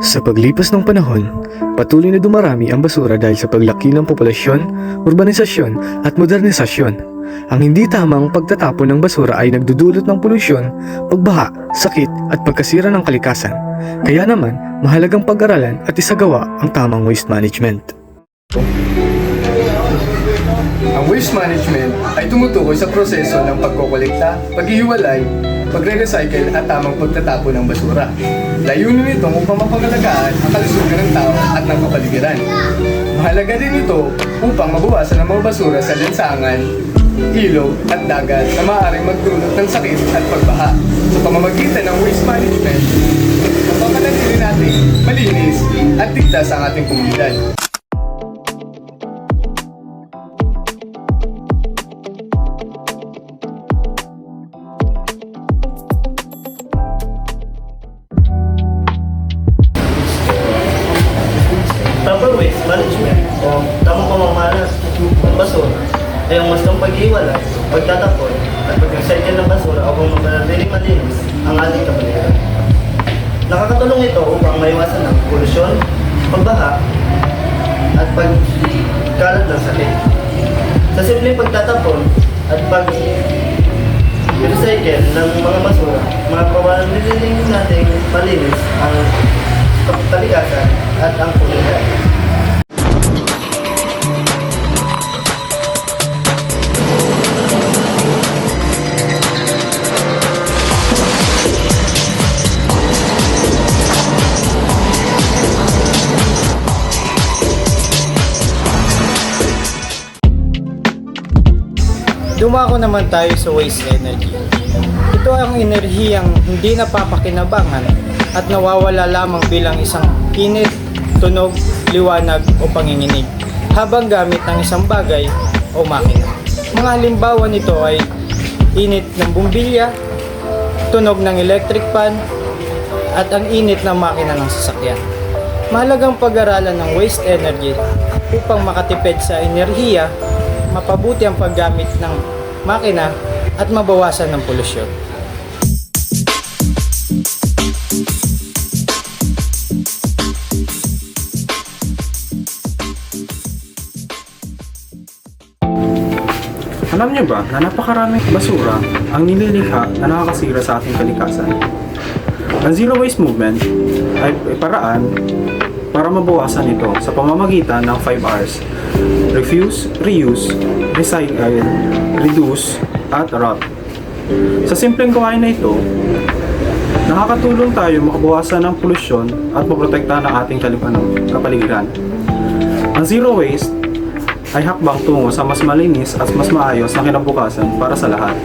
Sa paglipas ng panahon, patuloy na dumarami ang basura dahil sa paglaki ng populasyon, urbanisasyon at modernisasyon. Ang hindi tamang pagtatapon ng basura ay nagdudulot ng polusyon, pagbaha, sakit at pagkasira ng kalikasan. Kaya naman, mahalagang pag-aralan at isagawa ang tamang waste management. Ang waste management ay tumutukoy sa proseso ng pagkokolekta, paghihiwalay, pagre-recycle at tamang pagtatapon ng basura. Layunin nito upang mapangalagaan ang kalusugan ng tao at ng kapaligiran. Mahalaga din ito upang mabawasan ang mga basura sa lansangan, ilog at dagat na maaaring magdulot ng sakit at pagbaha. Sa pamamagitan ng waste management, mapapanatili natin malinis at ligtas ang ating komunidad. Proper waste management o tamang pamamana ng basura ay ang mas ng paghiwalay, pagtatapon at pag-recycle ng basura upang mapanatiling malinis ang ating kapaligiran. Nakakatulong ito upang maiwasan ang polusyon, pagbaha at pagkalat ng sakit. Sa simpleng pagtatapon at pag-recycle ng mga basura, mapapanatiling nating malinis ang kalikasan at ang komunidad. Dumako naman tayo sa waste energy. Ito ang enerhiyang hindi napapakinabangan at nawawala lamang bilang isang init, tunog, liwanag o panginginig habang gamit ng isang bagay o makina. Mga halimbawa nito ay init ng bumbilya, tunog ng electric fan, at ang init ng makina ng sasakyan. Mahalagang pag-aralan ng waste energy upang makatipid sa enerhiya, mapabuti ang paggamit ng makina at mabawasan ng polusyon. Alam niyo ba na napakaraming basura ang nililikha na nakakasira sa ating kalikasan? Ang Zero Waste Movement ay paraan para mabawasan ito sa pamamagitan ng 5 R's: refuse, reuse, recycle, reduce, at rot. Sa simpleng gawain na ito, nakakatulong tayo makabawasan ng polusyon at maprotektahan ang ating kapaligiran. Ang Zero Waste ay hakbang tungo sa mas malinis at mas maayos na kinabukasan para sa lahat.